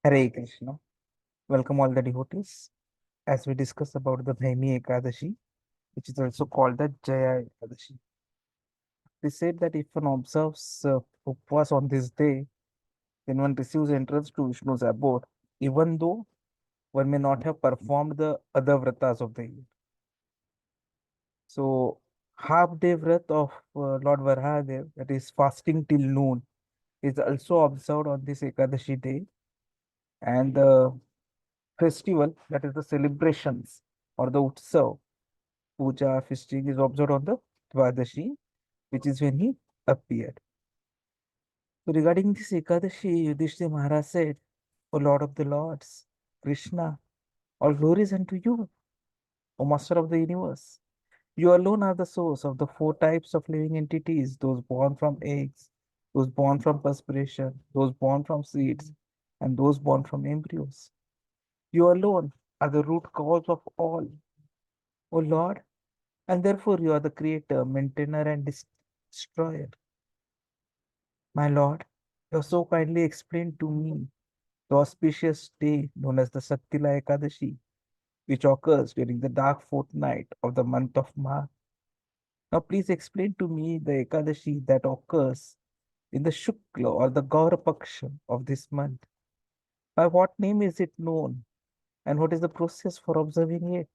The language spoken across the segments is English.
Hare Krishna. Welcome all the devotees as we discuss about the Bhaimi Ekadashi, which is also called the Jaya Ekadashi. They said that if one observes Upvas on this day, then one receives entrance to Vishnu's abode, even though one may not have performed the other vratas of the year. So, half day vrat of Lord Varahadev, that is fasting till noon, is also observed on this Ekadashi day, and the festival, that is the celebrations or the Utsav puja feasting is observed on the Dvadashi, which is when he appeared. So regarding this Ekadashi, Yudhishthira Maharaj said, O Lord of the Lords, Krishna, all glories unto you, O Master of the universe. You alone are the source of the four types of living entities, those born from eggs, those born from perspiration, those born from seeds, and those born from embryos. You alone are the root cause of all, O Lord, and therefore you are the creator, maintainer, and destroyer. My lord, you have so kindly explained to me the auspicious day known as the Sattila Ekadashi, which occurs during the dark fortnight of the month of March. Now, please explain to me the Ekadashi that occurs in the Shukla or the Gaura Paksha of this month. By what name is it known, and what is the process for observing it?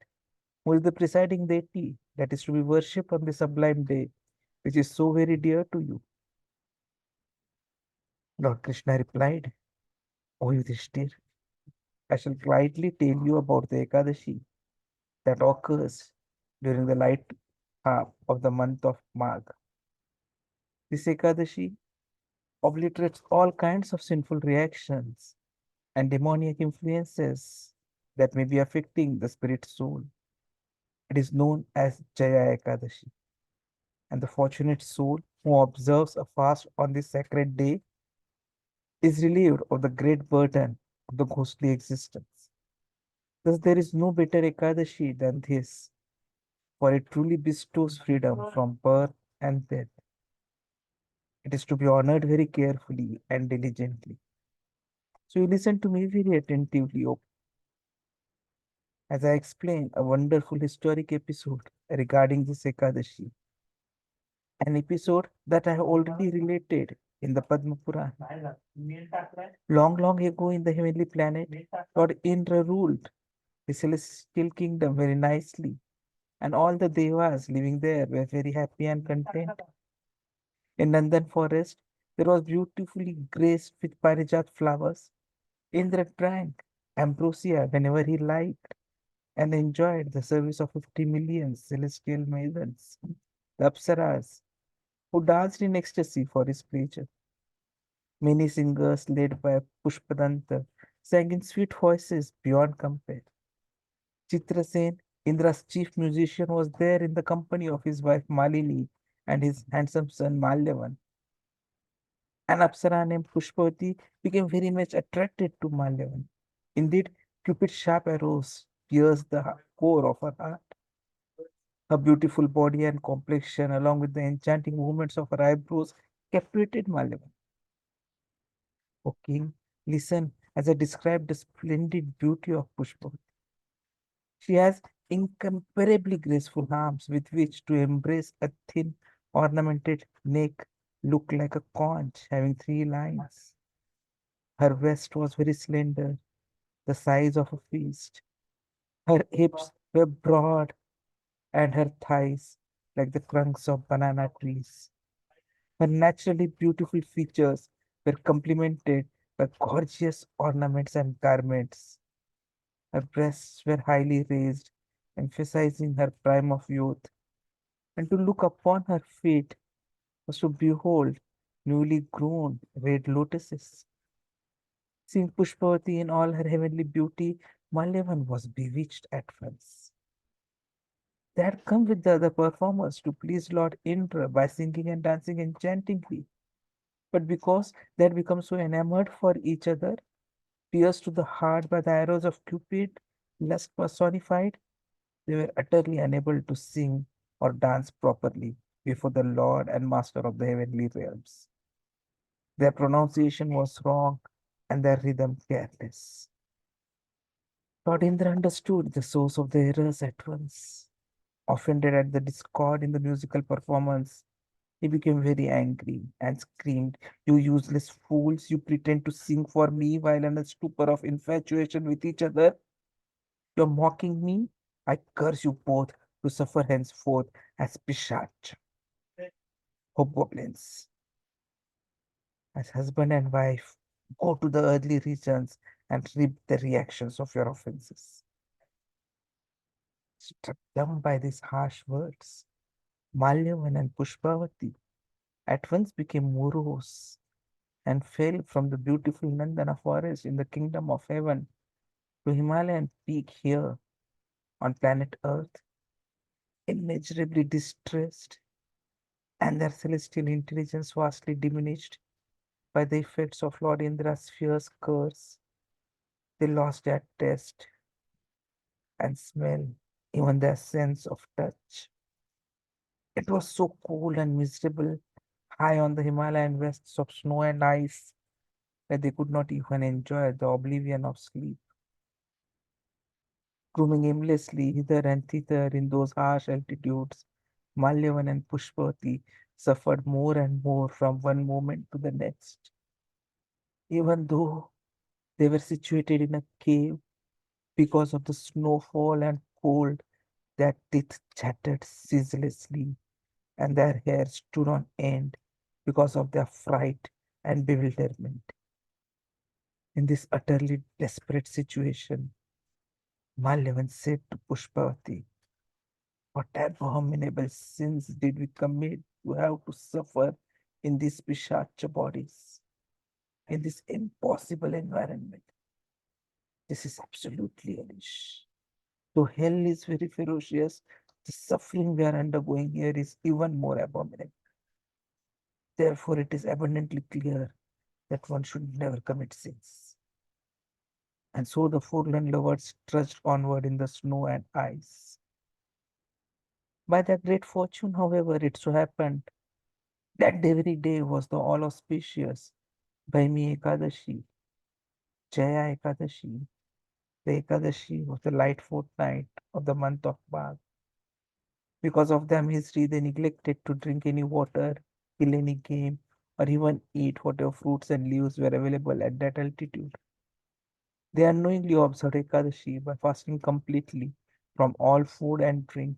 Who is the presiding deity that is to be worshipped on the sublime day, which is so very dear to you? Lord Krishna replied, O Yudhishthir, I shall quietly tell you about the Ekadashi that occurs during the light half of the month of Magh. This Ekadashi obliterates all kinds of sinful reactions and demoniac influences that may be affecting the spirit soul. It is known as Jaya Ekadashi, and the fortunate soul who observes a fast on this sacred day is relieved of the great burden of the ghostly existence. Thus, there is no better Ekadashi than this, for it truly bestows freedom from birth and death. It is to be honored very carefully and diligently. So you listen to me very attentively as I explain a wonderful historic episode regarding this Ekadashi, an episode that I have already related in the Padma Purana. Long, long ago in the heavenly planet, Lord Indra ruled the celestial kingdom very nicely, and all the devas living there were very happy and content. In Nandan forest, there was beautifully graced with parijat flowers. Indra drank ambrosia whenever he liked and enjoyed the service of 50 million celestial maidens, the apsaras, who danced in ecstasy for his pleasure. Many singers, led by Pushpadanta, sang in sweet voices beyond compare. Chitrasen, Indra's chief musician, was there in the company of his wife Malini and his handsome son Malyavan. An Apsara named Pushpavati became very much attracted to Malyavan. Indeed, Cupid's sharp arrows pierced the core of her heart. Her beautiful body and complexion, along with the enchanting movements of her eyebrows, captivated Malyavan. O king, listen as I describe the splendid beauty of Pushpavati. She has incomparably graceful arms with which to embrace a thin, ornamented neck, look like a conch having three lines. Her waist was very slender, the size of a fist. Her hips were broad, and her thighs like the trunks of banana trees. Her naturally beautiful features were complemented by gorgeous ornaments and garments. Her breasts were highly raised, emphasizing her prime of youth, and to look upon her feet was to behold newly grown red lotuses. Seeing Pushpavati in all her heavenly beauty, Malyavan was bewitched at once. They had come with the other performers to please Lord Indra by singing and dancing enchantingly. But because they had become so enamored for each other, pierced to the heart by the arrows of Cupid, lust personified, they were utterly unable to sing or dance properly before the Lord and Master of the heavenly realms. Their pronunciation was wrong, and their rhythm careless. Lord Indra understood the source of the errors at once. Offended at the discord in the musical performance, he became very angry and screamed, "You useless fools, you pretend to sing for me while in a stupor of infatuation with each other. You're mocking me. I curse you both to suffer henceforth as Pishach, hobgoblins, as husband and wife. Go to the earthly regions and reap the reactions of your offenses." Struck dumb by these harsh words, Malyavan and Pushpavati at once became morose and fell from the beautiful Nandana forest in the kingdom of heaven to Himalayan peak here on planet Earth, immeasurably distressed and their celestial intelligence vastly diminished by the effects of Lord Indra's fierce curse. They lost their taste and smell, even their sense of touch. It was so cold and miserable high on the Himalayan wastes of snow and ice that they could not even enjoy the oblivion of sleep. Roaming aimlessly hither and thither in those harsh altitudes, Malyavan and Pushpati suffered more and more from one moment to the next. Even though they were situated in a cave, because of the snowfall and cold, their teeth chattered ceaselessly and their hair stood on end because of their fright and bewilderment. In this utterly desperate situation, Malyavan said to Pushpavati, "What abominable sins did we commit to have to suffer in these pishacha bodies, in this impossible environment? This is absolutely hellish. Though hell is very ferocious, the suffering we are undergoing here is even more abominable. Therefore, it is abundantly clear that one should never commit sins." And so the forlorn lovers trudged onward in the snow and ice. By their great fortune, however, it so happened that very day was the all auspicious Bhaimi Ekadashi, Jaya Ekadashi, the Ekadashi of the light fortnight of the month of Magh. Because of their misery, they neglected to drink any water, kill any game, or even eat whatever fruits and leaves were available at that altitude. They unknowingly observed Ekadashi by fasting completely from all food and drink.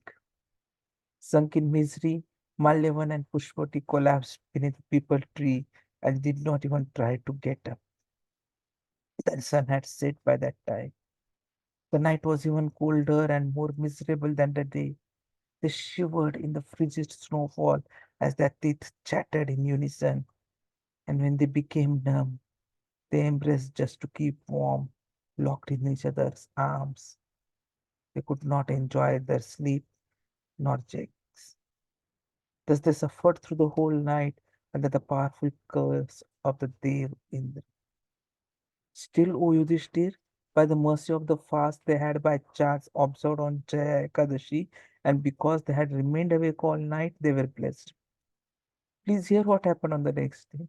Sunk in misery, Malyavan and Pushpati collapsed beneath a peepal tree and did not even try to get up. The sun had set by that time. The night was even colder and more miserable than the day. They shivered in the frigid snowfall as their teeth chattered in unison, and when they became numb, they embraced just to keep warm, locked in each other's arms. They could not enjoy their sleep nor jakes. Thus they suffered through the whole night under the powerful curse of the Dev Indra. Still, O Yudhishthir, by the mercy of the fast they had by chance observed on Jaya Ekadashi, and because they had remained awake all night, they were blessed. Please hear what happened on the next day.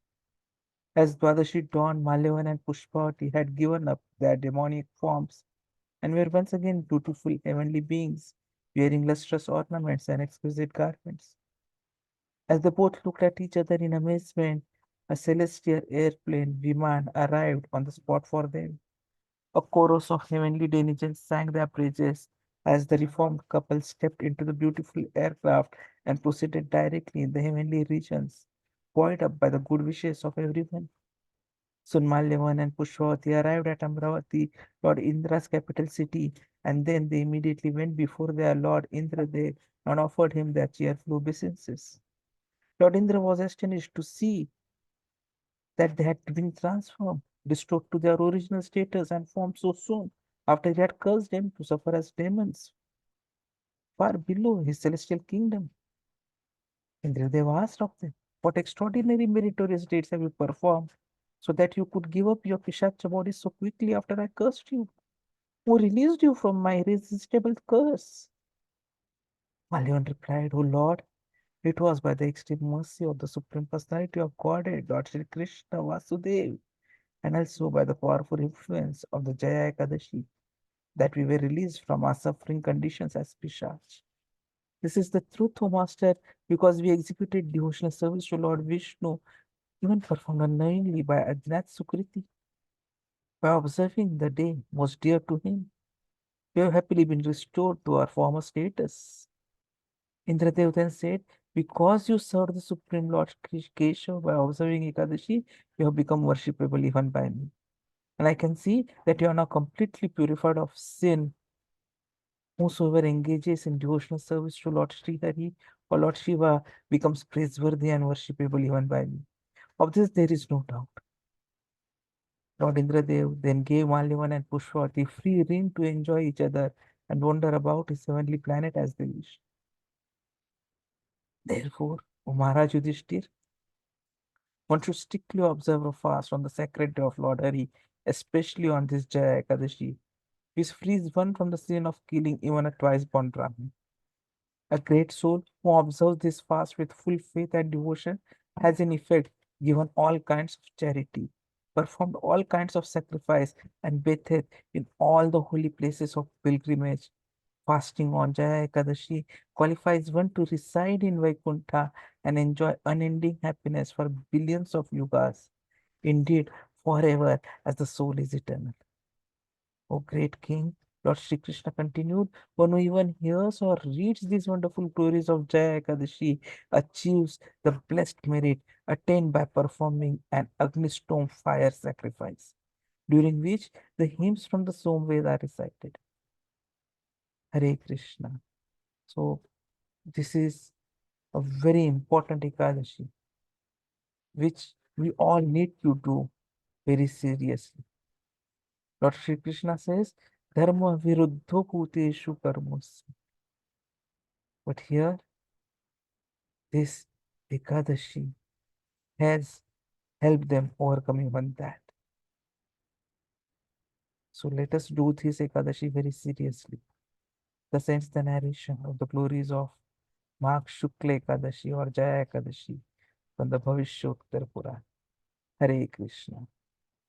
As Dwadashi dawned, Malyavan and Pushpavati had given up their demoniac forms and were once again beautiful heavenly beings, wearing lustrous ornaments and exquisite garments. As they both looked at each other in amazement, a celestial airplane, Viman, arrived on the spot for them. A chorus of heavenly denizens sang their praises as the reformed couple stepped into the beautiful aircraft and proceeded directly in the heavenly regions, buoyed up by the good wishes of everyone. Soon Malyavan and Pushpavati arrived at Amravati, Lord Indra's capital city, and then they immediately went before their Lord Indradev and offered him their cheerful obeisances. Lord Indra was astonished to see that they had been transformed, restored to their original status and form so soon after he had cursed them to suffer as demons far below his celestial kingdom. Indradeva asked of them, "What extraordinary meritorious deeds have you performed so that you could give up your Pishacha body so quickly after I cursed you? Who released you from my irresistible curse?" Malyavan replied, "O Lord, it was by the extreme mercy of the Supreme Personality of Godhead, Lord Shri Krishna Vasudeva, and also by the powerful influence of the Jaya Ekadashi that we were released from our suffering conditions as Pishach. This is the truth, O Master, because we executed devotional service to Lord Vishnu, even performed unknowingly by Ajnat Sukriti, by observing the day most dear to him. We have happily been restored to our former status. Indradev then said, because you served the Supreme Lord Keshav by observing Ekadashi, you have become worshipable even by me. And I can see that you are now completely purified of sin. Whosoever engages in devotional service to Lord Sri Hari or Lord Shiva becomes praiseworthy and worshipable even by me. Of this there is no doubt. Lord Indradev then gave Malyavan and Pushpavati free rein to enjoy each other and wander about his heavenly planet as they wish. Therefore, O Maharaj Yudhishthir, one should strictly observe a fast on the sacred day of Lord Hari, especially on this Jaya Ekadashi, which frees one from the sin of killing even a twice born Brahmin. A great soul who observes this fast with full faith and devotion has in effect given all kinds of charity, performed all kinds of sacrifice, and bathed in all the holy places of pilgrimage. Fasting on Jaya Ekadashi qualifies one to reside in Vaikuntha and enjoy unending happiness for billions of yugas. Indeed, forever, as the soul is eternal. O great King, Lord Sri Krishna continued, one who even hears or reads these wonderful glories of Jaya Ekadashi achieves the blessed merit attained by performing an Agnistom fire sacrifice, during which the hymns from the Somved are recited. Hare Krishna. So, this is a very important Ekadashi, which we all need to do very seriously. Lord Sri Krishna says, Dharma viruddho bhuteshu karmos. But here, this Ekadashi has helped them overcome even that. So let us do this Ekadashi very seriously. Thus ends the narration of the glories of Magh Shukla Ekadashi or Jaya Ekadashi from the Bhavishyottara Purana. Hare Krishna.